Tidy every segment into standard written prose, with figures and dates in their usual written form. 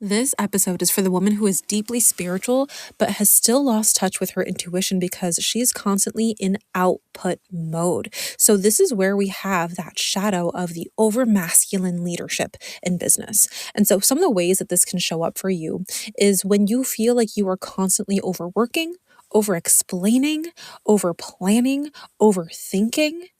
This episode is for the woman who is deeply spiritual but has still lost touch with her intuition because she's constantly in output mode. So, this is where we have that shadow of the over masculine leadership in business. And so, some of the ways that this can show up for you is when you feel like you are constantly overworking, over explaining, over planning, overthinking,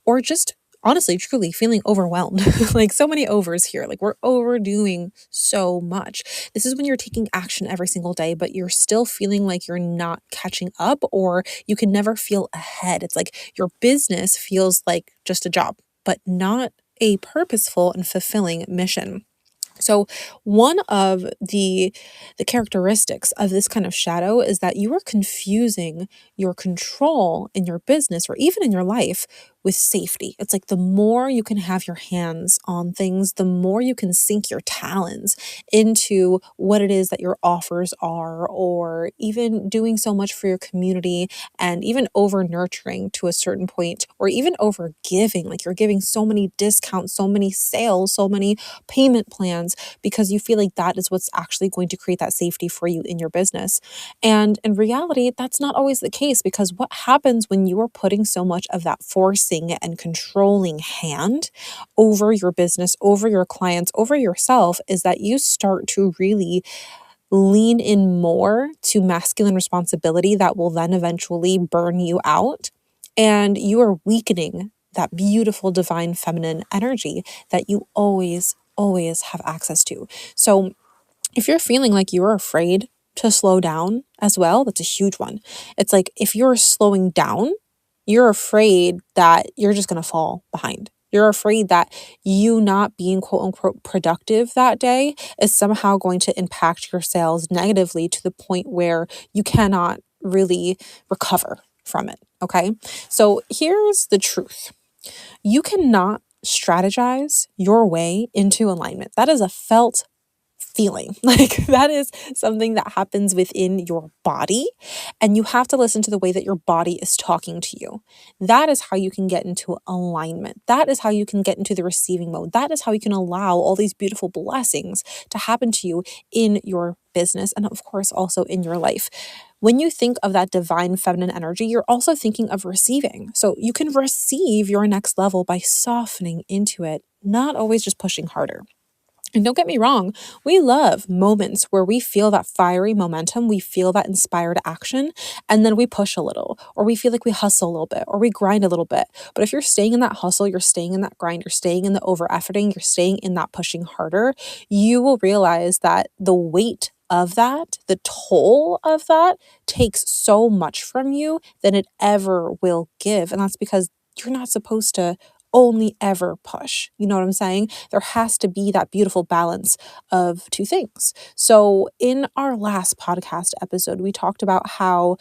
or just honestly, truly feeling overwhelmed. Like so many overs here. Like we're overdoing so much. This is when you're taking action every single day, but you're still feeling like you're not catching up or you can never feel ahead. It's like your business feels like just a job, but not a purposeful and fulfilling mission. So one of the characteristics of this kind of shadow is that you are confusing your control in your business or even in your life with safety. It's like the more you can have your hands on things, the more you can sink your talons into what it is that your offers are, or even doing so much for your community and even over nurturing to a certain point, or even over giving. Like you're giving so many discounts, so many sales, so many payment plans because you feel like that is what's actually going to create that safety for you in your business. And in reality, that's not always the case, because what happens when you are putting so much of that forcing and controlling hand over your business, over your clients, over yourself, is that you start to really lean in more to masculine responsibility that will then eventually burn you out. And you are weakening that beautiful divine feminine energy that you always have access to. So if you're feeling like you're afraid to slow down as well, that's a huge one. It's like if you're slowing down, you're afraid that you're just going to fall behind. You're afraid that you not being quote unquote productive that day is somehow going to impact your sales negatively to the point where you cannot really recover from it. Okay. So here's the truth: you cannot strategize your way into alignment. That is a felt feeling. Like that is something that happens within your body, and you have to listen to the way that your body is talking to you. That is how you can get into alignment. That is how you can get into the receiving mode. That is how you can allow all these beautiful blessings to happen to you in your business and of course also in your life. When you think of that divine feminine energy, you're also thinking of receiving. So you can receive your next level by softening into it, not always just pushing harder. And don't get me wrong, we love moments where we feel that fiery momentum, we feel that inspired action, and then we push a little, or we feel like we hustle a little bit, or we grind a little bit. But if you're staying in that hustle, you're staying in that grind, you're staying in the over efforting, you're staying in that pushing harder, you will realize that the weight of that, the toll of that, takes so much from you than it ever will give. And that's because you're not supposed to only ever push. You know what I'm saying? There has to be that beautiful balance of two things. So, in our last podcast episode, we talked about how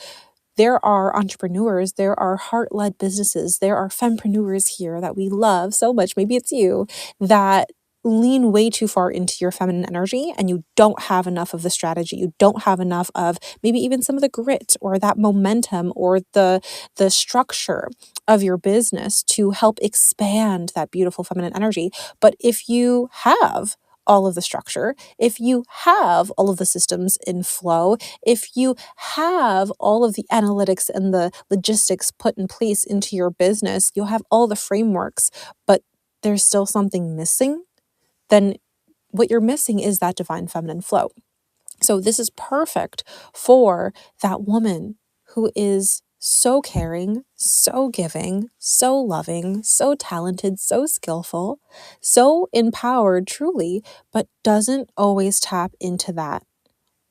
there are entrepreneurs, there are heart-led businesses, there are fempreneurs here that we love so much, maybe it's you, that lean way too far into your feminine energy and you don't have enough of the strategy. You don't have enough of maybe even some of the grit or that momentum or the structure of your business to help expand that beautiful feminine energy. But if you have all of the structure, if you have all of the systems in flow, if you have all of the analytics and the logistics put in place into your business, you'll have all the frameworks, but there's still something missing, then what you're missing is that divine feminine flow. So this is perfect for that woman who is so caring, so giving, so loving, so talented, so skillful, so empowered truly, but doesn't always tap into that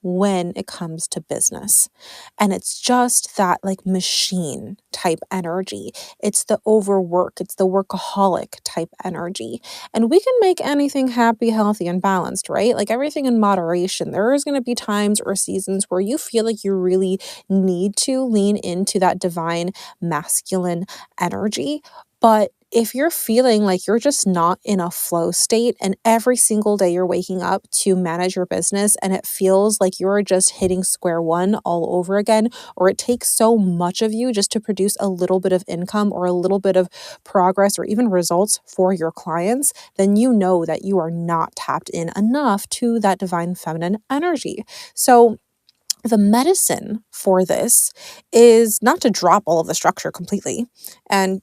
when it comes to business. And it's just that like machine type energy. It's the overwork, it's the workaholic type energy. And we can make anything happy, healthy, and balanced, right? Like everything in moderation. There is going to be times or seasons where you feel like you really need to lean into that divine masculine energy. But if you're feeling like you're just not in a flow state and every single day you're waking up to manage your business and it feels like you're just hitting square one all over again, or it takes so much of you just to produce a little bit of income or a little bit of progress or even results for your clients, then you know that you are not tapped in enough to that divine feminine energy. So, the medicine for this is not to drop all of the structure completely. And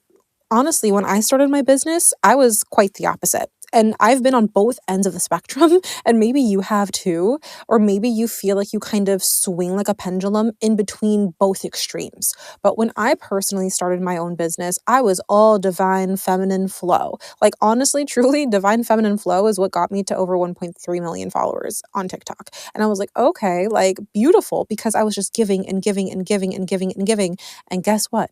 honestly, when I started my business, I was quite the opposite. And I've been on both ends of the spectrum, and maybe you have too, or maybe you feel like you kind of swing like a pendulum in between both extremes. But when I personally started my own business, I was all divine feminine flow. Like, honestly, truly, divine feminine flow is what got me to over 1.3 million followers on TikTok. And I was like, okay, like, beautiful, because I was just giving and giving and giving and giving and giving. And guess what?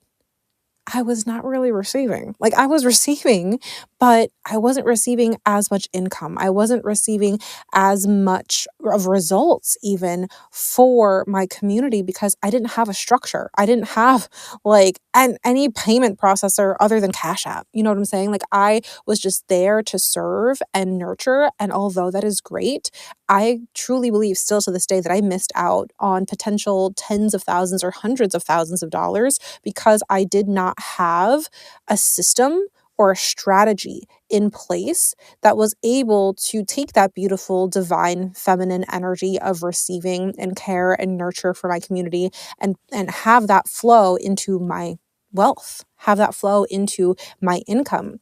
I was not really receiving. Like, I was receiving, but I wasn't receiving as much income. I wasn't receiving as much of results even for my community because I didn't have a structure. I didn't have like any payment processor other than Cash App. You know what I'm saying? Like, I was just there to serve and nurture. And although that is great, I truly believe still to this day that I missed out on potential tens of thousands or hundreds of thousands of dollars because I did not have a system or a strategy in place that was able to take that beautiful divine feminine energy of receiving and care and nurture for my community and have that flow into my wealth, have that flow into my income.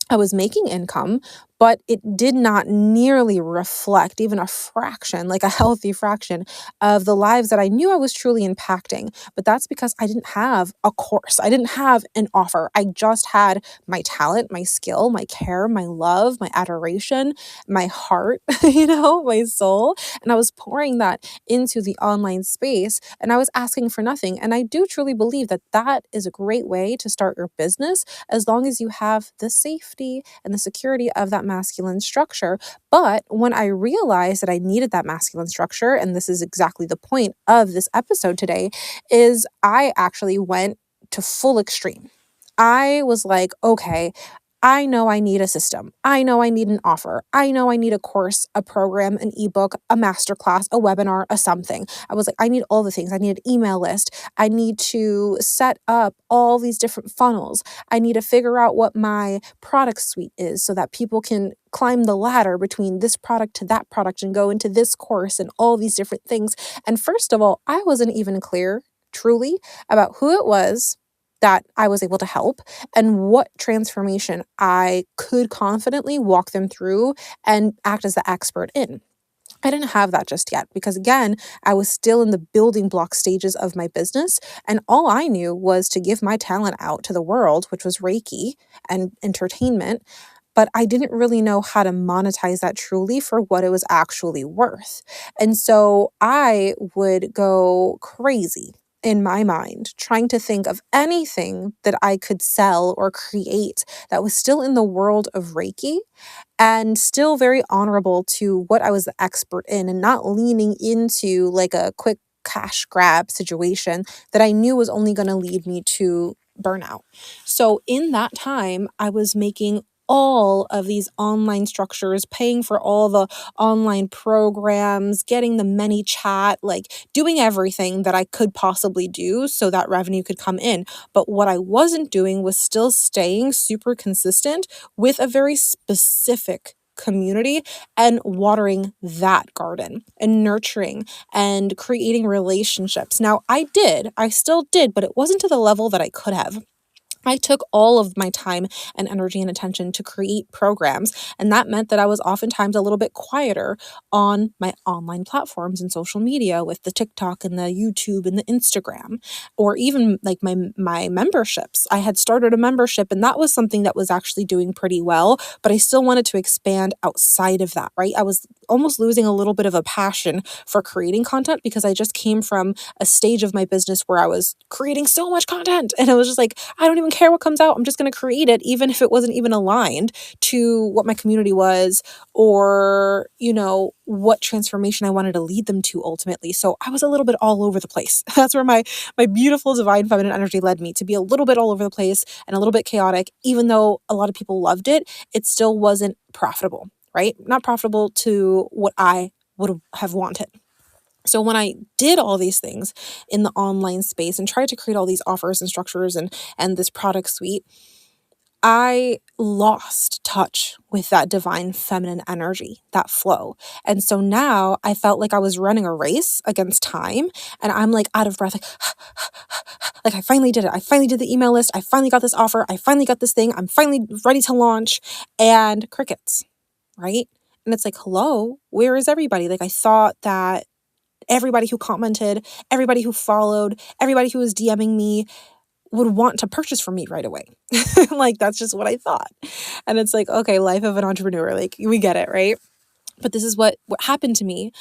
I was making income, but it did not nearly reflect even a fraction, like a healthy fraction of the lives that I knew I was truly impacting. But that's because I didn't have a course. I didn't have an offer. I just had my talent, my skill, my care, my love, my adoration, my heart, my soul. And I was pouring that into the online space and I was asking for nothing. And I do truly believe that that is a great way to start your business as long as you have the safety and the security of that masculine structure. But when I realized that I needed that masculine structure, and this is exactly the point of this episode today, is I actually went to full extreme. I was like, okay, I know I need a system. I know I need an offer. I know I need a course, a program, an ebook, a masterclass, a webinar, a something. I was like, I need all the things. I need an email list. I need to set up all these different funnels. I need to figure out what my product suite is so that people can climb the ladder between this product to that product and go into this course and all these different things. And first of all, I wasn't even clear truly about who it was that I was able to help and what transformation I could confidently walk them through and act as the expert in. I didn't have that just yet because, again, I was still in the building block stages of my business. And all I knew was to give my talent out to the world, which was Reiki and entertainment. But I didn't really know how to monetize that truly for what it was actually worth. And so I would go crazy in my mind, trying to think of anything that I could sell or create that was still in the world of Reiki and still very honorable to what I was the expert in and not leaning into like a quick cash grab situation that I knew was only going to lead me to burnout. So in that time, I was making all of these online structures, paying for all the online programs, getting the many chat, like doing everything that I could possibly do so that revenue could come in. But what I wasn't doing was still staying super consistent with a very specific community and watering that garden and nurturing and creating relationships. Now, I still did, but it wasn't to the level that I could have. I took all of my time and energy and attention to create programs, and that meant that I was oftentimes a little bit quieter on my online platforms and social media with the TikTok and the YouTube and the Instagram, or even like my memberships. I had started a membership, and that was something that was actually doing pretty well, but I still wanted to expand outside of that, right? I was almost losing a little bit of a passion for creating content because I just came from a stage of my business where I was creating so much content, and I was just like, I don't even care what comes out. I'm just going to create it, even if it wasn't even aligned to what my community was, or, what transformation I wanted to lead them to ultimately. So I was a little bit all over the place. That's where my beautiful divine feminine energy led me, to be a little bit all over the place and a little bit chaotic. Even though a lot of people loved it, it still wasn't profitable, right? Not profitable to what I would have wanted. So when I did all these things in the online space and tried to create all these offers and structures and this product suite, I lost touch with that divine feminine energy, that flow. And so now I felt like I was running a race against time, and I'm like out of breath, like I finally did it. I finally did the email list. I finally got this offer. I finally got this thing. I'm finally ready to launch, and crickets, right? And it's like, hello, where is everybody? Like, I thought that everybody who commented, everybody who followed, everybody who was DMing me would want to purchase from me right away. Like, that's just what I thought. And it's like, okay, life of an entrepreneur, like, we get it, right? But this is what happened to me.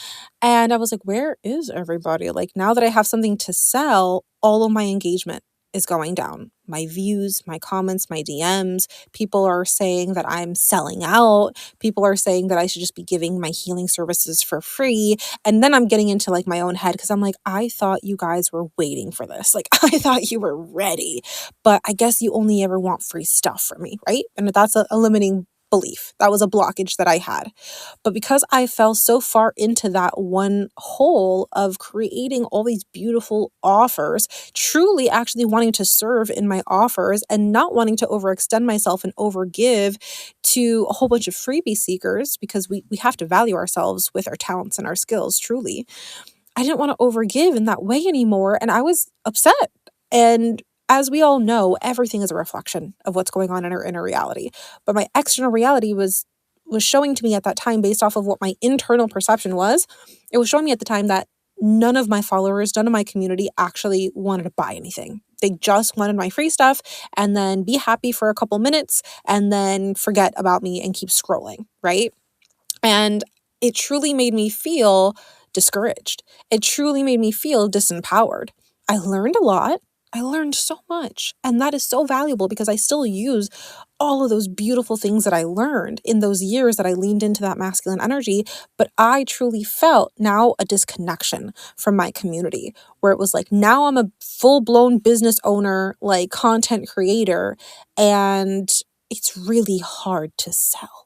And I was like, where is everybody? Like, now that I have something to sell, all of my engagement is going down. My views, my comments, my DMs, people are saying that I'm selling out. People are saying that I should just be giving my healing services for free. And then I'm getting into like my own head, because I'm like, I thought you guys were waiting for this. Like, I thought you were ready, but I guess you only ever want free stuff from me, right? And that's a limiting belief. That was a blockage that I had. But because I fell so far into that one hole of creating all these beautiful offers, truly actually wanting to serve in my offers and not wanting to overextend myself and overgive to a whole bunch of freebie seekers, because we have to value ourselves with our talents and our skills, truly. I didn't want to overgive in that way anymore, and I was upset. And as we all know, everything is a reflection of what's going on in our inner reality. But my external reality was showing to me at that time, based off of what my internal perception was, it was showing me at the time that none of my followers, none of my community actually wanted to buy anything. They just wanted my free stuff and then be happy for a couple minutes and then forget about me and keep scrolling, right? And it truly made me feel discouraged. It truly made me feel disempowered. I learned a lot. I learned so much. And that is so valuable, because I still use all of those beautiful things that I learned in those years that I leaned into that masculine energy. But I truly felt now a disconnection from my community, where it was like, now I'm a full-blown business owner, like content creator, and it's really hard to sell.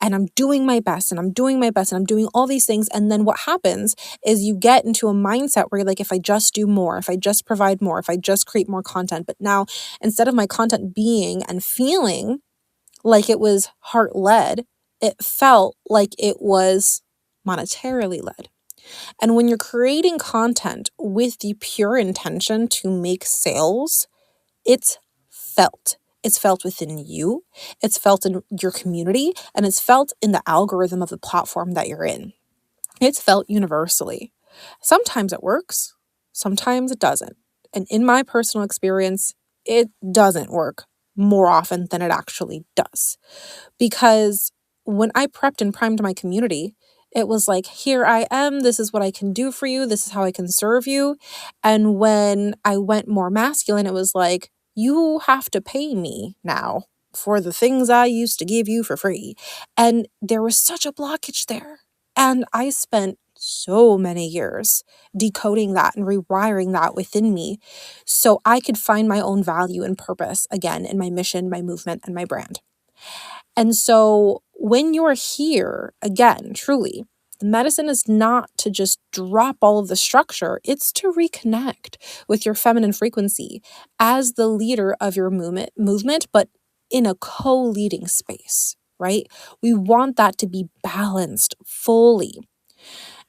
And I'm doing my best and I'm doing my best and I'm doing all these things. And then what happens is you get into a mindset where you're like, if I just do more, if I just provide more, if I just create more content. But now, instead of my content being and feeling like it was heart led, it felt like it was monetarily led. And when you're creating content with the pure intention to make sales, it's felt. It's felt within you, it's felt in your community, and it's felt in the algorithm of the platform that you're in. It's felt universally. Sometimes it works, sometimes it doesn't. And in my personal experience, it doesn't work more often than it actually does. Because when I prepped and primed my community, it was like, here I am, this is what I can do for you, this is how I can serve you. And when I went more masculine, it was like, you have to pay me now for the things I used to give you for free. And there was such a blockage there. And I spent so many years decoding that and rewiring that within me so I could find my own value and purpose again in my mission, my movement, and my brand. And so when you're here, again, truly, the medicine is not to just drop all of the structure. It's to reconnect with your feminine frequency as the leader of your movement, but in a co-leading space, right? We want that to be balanced fully.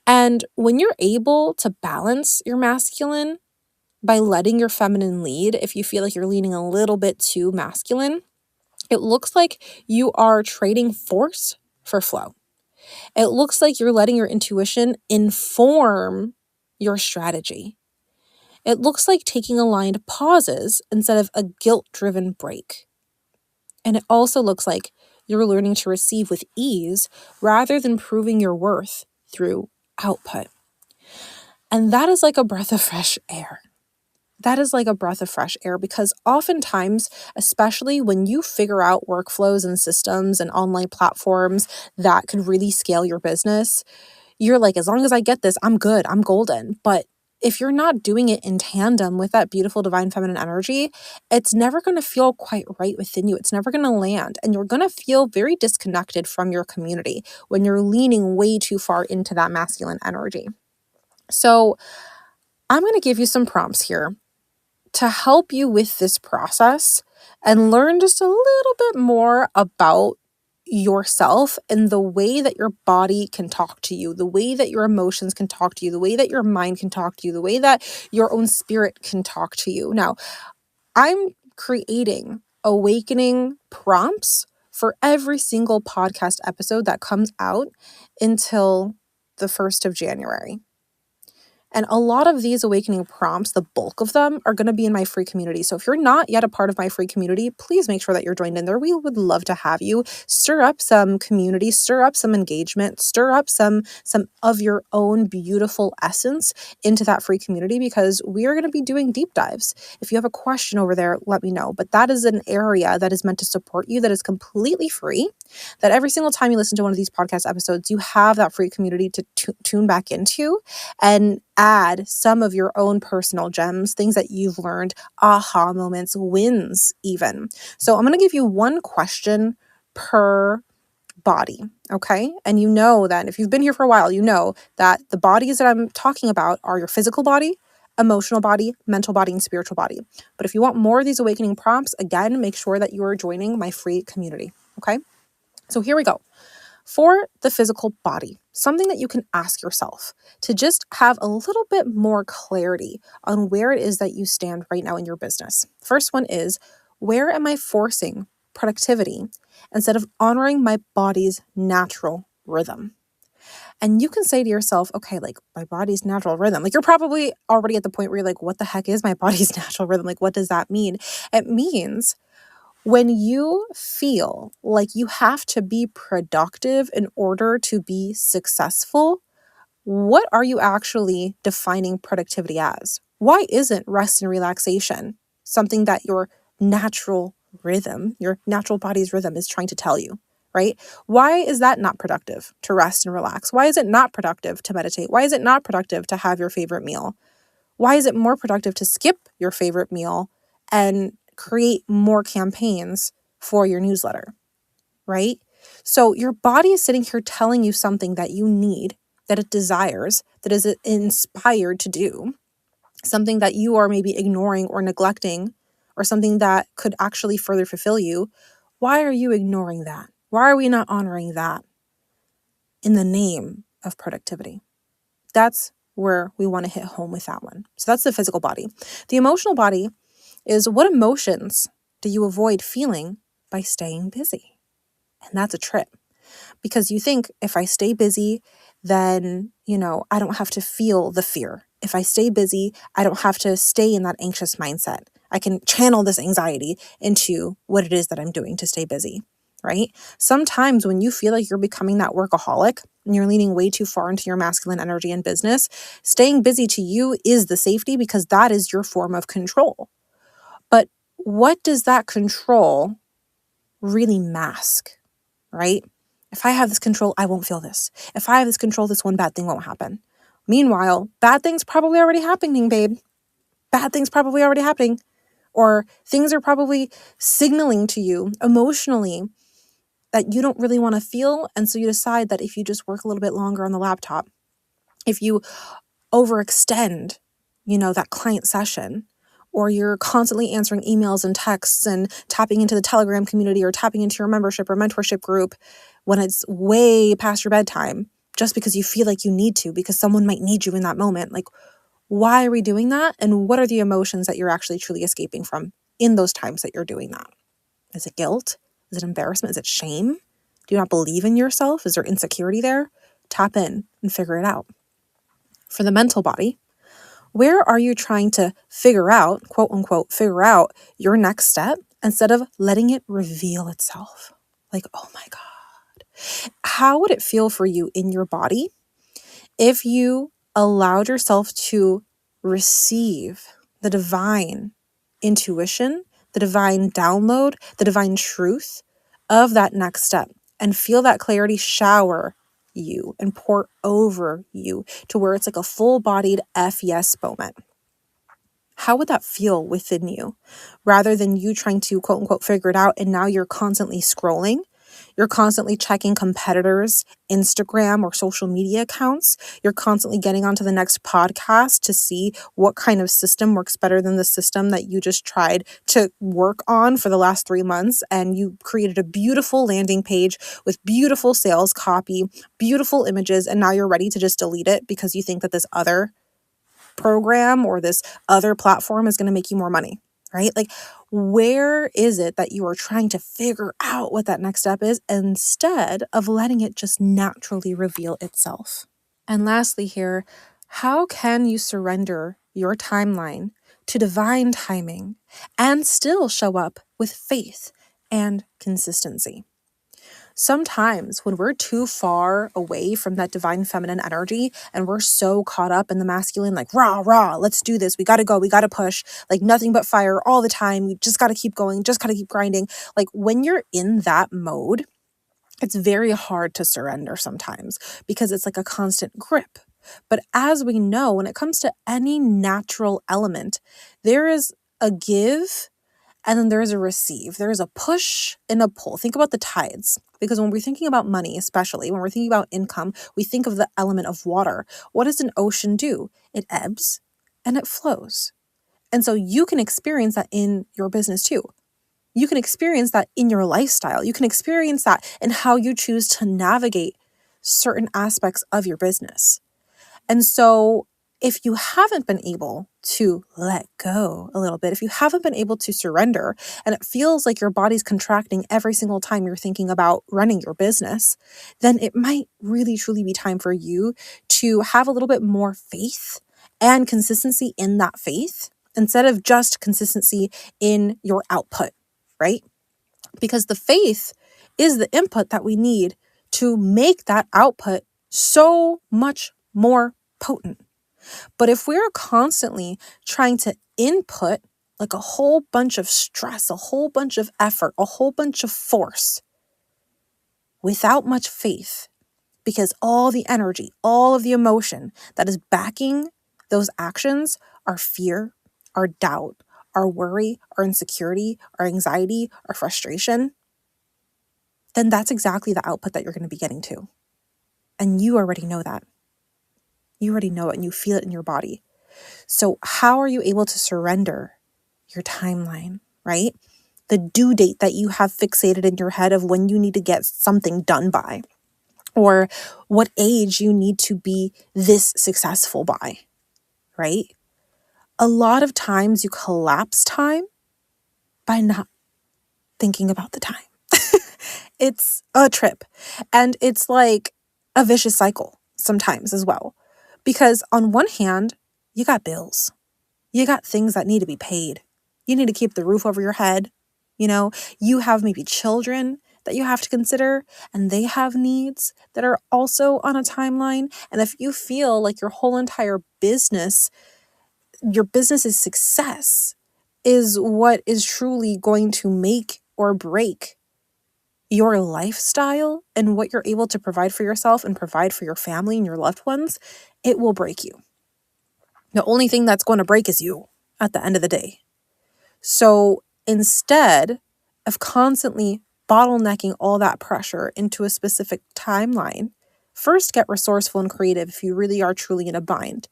And when you're able to balance your masculine by letting your feminine lead, if you feel like you're leaning a little bit too masculine, it looks like you are trading force for flow. It looks like you're letting your intuition inform your strategy. It looks like taking aligned pauses instead of a guilt-driven break. And it also looks like you're learning to receive with ease rather than proving your worth through output. And that is like a breath of fresh air. that is like a breath of fresh air, because oftentimes, especially when you figure out workflows and systems and online platforms that could really scale your business, you're like, as long as I get this, I'm good, I'm golden. But if you're not doing it in tandem with that beautiful divine feminine energy, it's never going to feel quite right within you. It's never going to land. And you're going to feel very disconnected from your community when you're leaning way too far into that masculine energy. So I'm going to give you some prompts here to help you with this process and learn just a little bit more about yourself and the way that your body can talk to you, the way that your emotions can talk to you, the way that your mind can talk to you, the way that your own spirit can talk to you. Now, I'm creating awakening prompts for every single podcast episode that comes out until the 1st of January. And a lot of these awakening prompts, the bulk of them, are going to be in my free community. So if you're not yet a part of my free community, please make sure that you're joined in there. We would love to have you. Stir up some community, stir up some engagement, stir up some of your own beautiful essence into that free community, because we are going to be doing deep dives. If you have a question over there, let me know. But that is an area that is meant to support you, that is completely free, that every single time you listen to one of these podcast episodes, you have that free community to tune back into and add some of your own personal gems, things that you've learned, aha moments, wins even. So I'm going to give you one question per body, okay? And you know that if you've been here for a while, you know that the bodies that I'm talking about are your physical body, emotional body, mental body, and spiritual body. But if you want more of these awakening prompts, again, make sure that you are joining my free community, okay? So here we go. For the physical body, something that you can ask yourself to just have a little bit more clarity on where it is that you stand right now in your business. First one is, where am I forcing productivity instead of honoring my body's natural rhythm? And you can say to yourself, okay, like my body's natural rhythm. Like you're probably already at the point where you're like, what the heck is my body's natural rhythm? Like, what does that mean? It means when you feel like you have to be productive in order to be successful, what are you actually defining productivity as? Why isn't rest and relaxation something that your natural rhythm, your natural body's rhythm is trying to tell you, right? Why is that not productive to rest and relax? Why is it not productive to meditate? Why is it not productive to have your favorite meal? Why is it more productive to skip your favorite meal and create more campaigns for your newsletter, right? So your body is sitting here telling you something that you need, that it desires, that is inspired to do, something that you are maybe ignoring or neglecting, or something that could actually further fulfill you. Why are you ignoring that? Why are we not honoring that in the name of productivity? That's where we want to hit home with that one. So that's the physical body. The emotional body is, what emotions do you avoid feeling by staying busy? And that's a trip, because you think if I stay busy, then, I don't have to feel the fear. If I stay busy, I don't have to stay in that anxious mindset. I can channel this anxiety into what it is that I'm doing to stay busy, right? Sometimes when you feel like you're becoming that workaholic and you're leaning way too far into your masculine energy in business, staying busy to you is the safety, because that is your form of control. But what does that control really mask, right? If I have this control, I won't feel this. If I have this control, this one bad thing won't happen. Meanwhile, bad things probably already happening, babe. Bad things probably already happening. Or things are probably signaling to you emotionally that you don't really want to feel. And so you decide that if you just work a little bit longer on the laptop, if you overextend, that client session, or you're constantly answering emails and texts and tapping into the Telegram community or tapping into your membership or mentorship group when it's way past your bedtime, just because you feel like you need to, because someone might need you in that moment. Like, why are we doing that? And what are the emotions that you're actually truly escaping from in those times that you're doing that? Is it guilt? Is it embarrassment? Is it shame? Do you not believe in yourself? Is there insecurity there? Tap in and figure it out. For the mental body, where are you trying to figure out, quote unquote, figure out your next step instead of letting it reveal itself? Like, oh my God. How would it feel for you in your body if you allowed yourself to receive the divine intuition, the divine download, the divine truth of that next step, and feel that clarity shower you and pour over you to where it's like a full-bodied F yes moment. How would that feel within you rather than you trying to quote unquote figure it out and now you're constantly scrolling? You're constantly checking competitors' Instagram or social media accounts. You're constantly getting onto the next podcast to see what kind of system works better than the system that you just tried to work on for the last 3 months. And you created a beautiful landing page with beautiful sales copy, beautiful images, and now you're ready to just delete it because you think that this other program or this other platform is going to make you more money, right? Like, where is it that you are trying to figure out what that next step is instead of letting it just naturally reveal itself? And lastly here, how can you surrender your timeline to divine timing and still show up with faith and consistency? Sometimes when we're too far away from that divine feminine energy and we're so caught up in the masculine, like rah, rah, let's do this. We got to go. We got to push, like nothing but fire all the time. We just got to keep going, just got to keep grinding. Like when you're in that mode, it's very hard to surrender sometimes because it's like a constant grip. But as we know, when it comes to any natural element, there is a give and then there's a receive. There's a push and a pull. Think about the tides. Because when we're thinking about money, especially when we're thinking about income, we think of the element of water. What does an ocean do? It ebbs and it flows. And so you can experience that in your business too. You can experience that in your lifestyle. You can experience that in how you choose to navigate certain aspects of your business. And so if you haven't been able to let go a little bit, if you haven't been able to surrender, and it feels like your body's contracting every single time you're thinking about running your business, then it might really truly be time for you to have a little bit more faith and consistency in that faith instead of just consistency in your output, right? Because the faith is the input that we need to make that output so much more potent. But if we're constantly trying to input like a whole bunch of stress, a whole bunch of effort, a whole bunch of force without much faith, because all the energy, all of the emotion that is backing those actions are fear, our doubt, our worry, our insecurity, our anxiety, our frustration, then that's exactly the output that you're going to be getting to. And you already know that. You already know it and you feel it in your body. So how are you able to surrender your timeline, right? The due date that you have fixated in your head of when you need to get something done by, or what age you need to be this successful by, right? A lot of times you collapse time by not thinking about the time. It's a trip. And it's like a vicious cycle sometimes as well. Because on one hand, you got bills. You got things that need to be paid. You need to keep the roof over your head. You have maybe children that you have to consider, and they have needs that are also on a timeline. And if you feel like your whole entire business, your business's success is what is truly going to make or break your lifestyle and what you're able to provide for yourself and provide for your family and your loved ones, it will break you. The only thing that's going to break is you at the end of the day. So instead of constantly bottlenecking all that pressure into a specific timeline, first get resourceful and creative if you really are truly in a bind.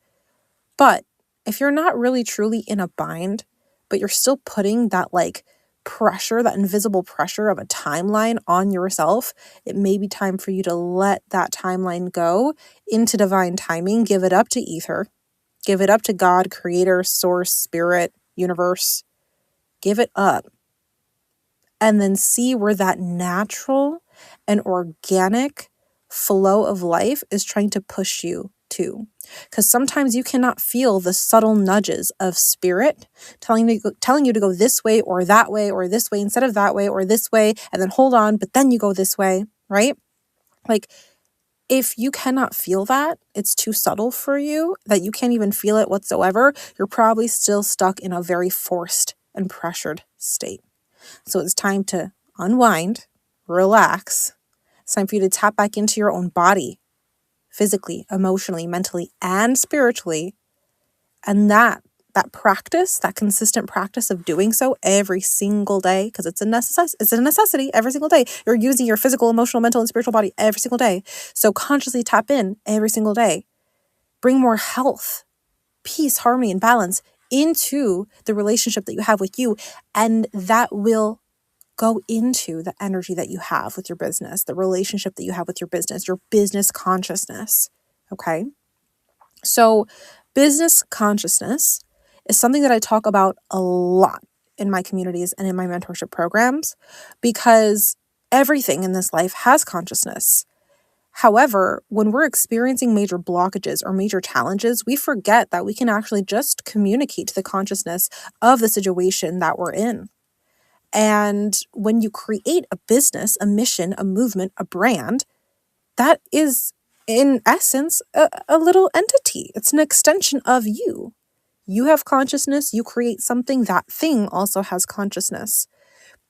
But if you're not really truly in a bind, but you're still putting that pressure, that invisible pressure of a timeline on yourself, it may be time for you to let that timeline go into divine timing. Give it up to ether. Give it up to God, creator, source, spirit, universe. Give it up. And then see where that natural and organic flow of life is trying to push you to. Because sometimes you cannot feel the subtle nudges of spirit telling you to go this way or that way or this way instead of that way or this way, and then hold on, but then you go this way, right? If you cannot feel that, it's too subtle for you, that you can't even feel it whatsoever, you're probably still stuck in a very forced and pressured state. So it's time to unwind, relax. It's time for you to tap back into your own body, physically, emotionally, mentally, and spiritually. And that practice, that consistent practice of doing so every single day, because it's a necessity every single day. You're using your physical, emotional, mental, and spiritual body every single day. So consciously tap in every single day. Bring more health, peace, harmony, and balance into the relationship that you have with you. And that will go into the energy that you have with your business, the relationship that you have with your business consciousness. Okay? So business consciousness is something that I talk about a lot in my communities and in my mentorship programs, because everything in this life has consciousness. However, when we're experiencing major blockages or major challenges, we forget that we can actually just communicate to the consciousness of the situation that we're in. And when you create a business, a mission, a movement, a brand, that is, in essence, a little entity. It's an extension of you. You have consciousness, you create something, that thing also has consciousness.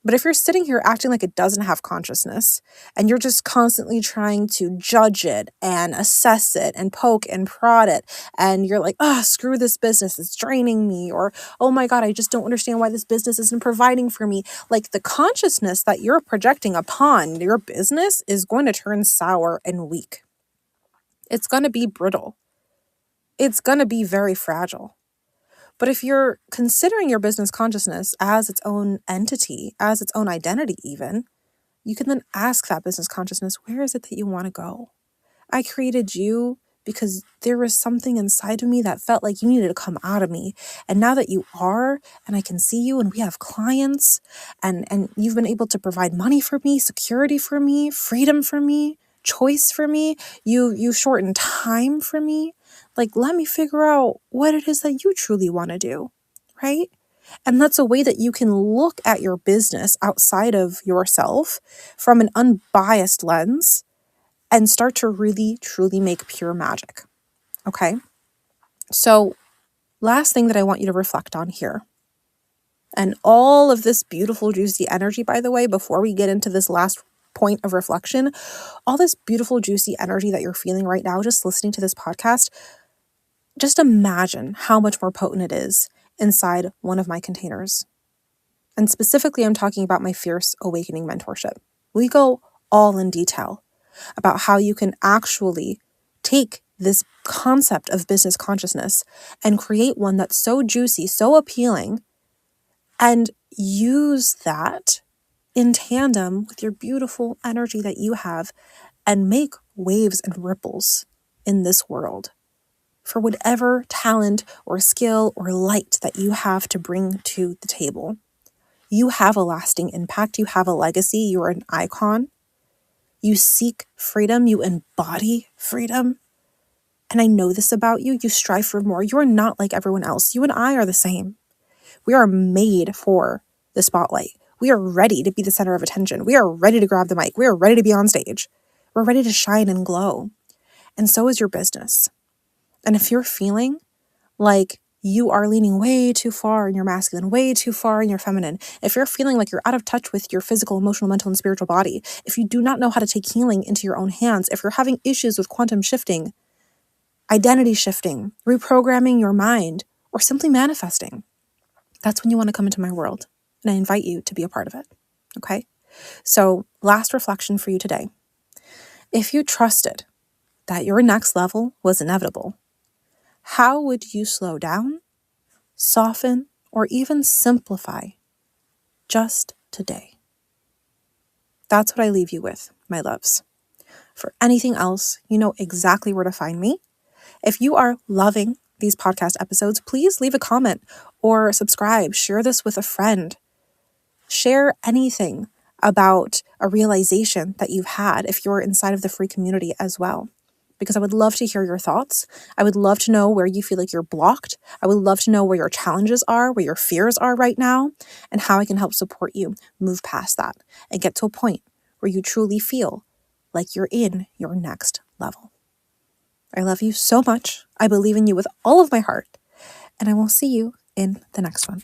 But if you're sitting here acting like it doesn't have consciousness, and you're just constantly trying to judge it and assess it and poke and prod it, and you're like, oh, screw this business, it's draining me, or oh my God, I just don't understand why this business isn't providing for me. Like, the consciousness that you're projecting upon your business is going to turn sour and weak. It's going to be brittle. It's going to be very fragile. But if you're considering your business consciousness as its own entity, as its own identity even, you can then ask that business consciousness, where is it that you want to go? I created you because there was something inside of me that felt like you needed to come out of me. And now that you are, and I can see you, and we have clients, and you've been able to provide money for me, security for me, freedom for me, choice for me, you shorten time for me. Like, let me figure out what it is that you truly want to do, right? And that's a way that you can look at your business outside of yourself from an unbiased lens and start to really, truly make pure magic. Okay? So, last thing that I want you to reflect on here, and all of this beautiful, juicy energy, by the way, before we get into this last point of reflection, all this beautiful, juicy energy that you're feeling right now, just listening to this podcast, just imagine how much more potent it is inside one of my containers. And specifically, I'm talking about my Fierce Awakening mentorship. We go all in detail about how you can actually take this concept of business consciousness and create one that's so juicy, so appealing, and use that in tandem with your beautiful energy that you have and make waves and ripples in this world for whatever talent or skill or light that you have to bring to the table. You have a lasting impact. You have a legacy. You're an icon. You seek freedom. You embody freedom. And I know this about you. You strive for more. You're not like everyone else. You and I are the same. We are made for the spotlight. We are ready to be the center of attention. We are ready to grab the mic. We are ready to be on stage. We're ready to shine and glow. And so is your business. And if you're feeling like you are leaning way too far in your masculine, way too far in your feminine, if you're feeling like you're out of touch with your physical, emotional, mental, and spiritual body, if you do not know how to take healing into your own hands, if you're having issues with quantum shifting, identity shifting, reprogramming your mind, or simply manifesting, that's when you want to come into my world. And I invite you to be a part of it. Okay? So, last reflection for you today. If you trusted that your next level was inevitable, how would you slow down, soften, or even simplify just today? That's what I leave you with, my loves. For anything else, you know exactly where to find me. If you are loving these podcast episodes, please leave a comment or subscribe. Share this with a friend. Share anything about a realization that you've had if you're inside of the free community as well, because I would love to hear your thoughts. I would love to know where you feel like you're blocked. I would love to know where your challenges are, where your fears are right now, and how I can help support you move past that and get to a point where you truly feel like you're in your next level. I love you so much. I believe in you with all of my heart. And I will see you in the next one.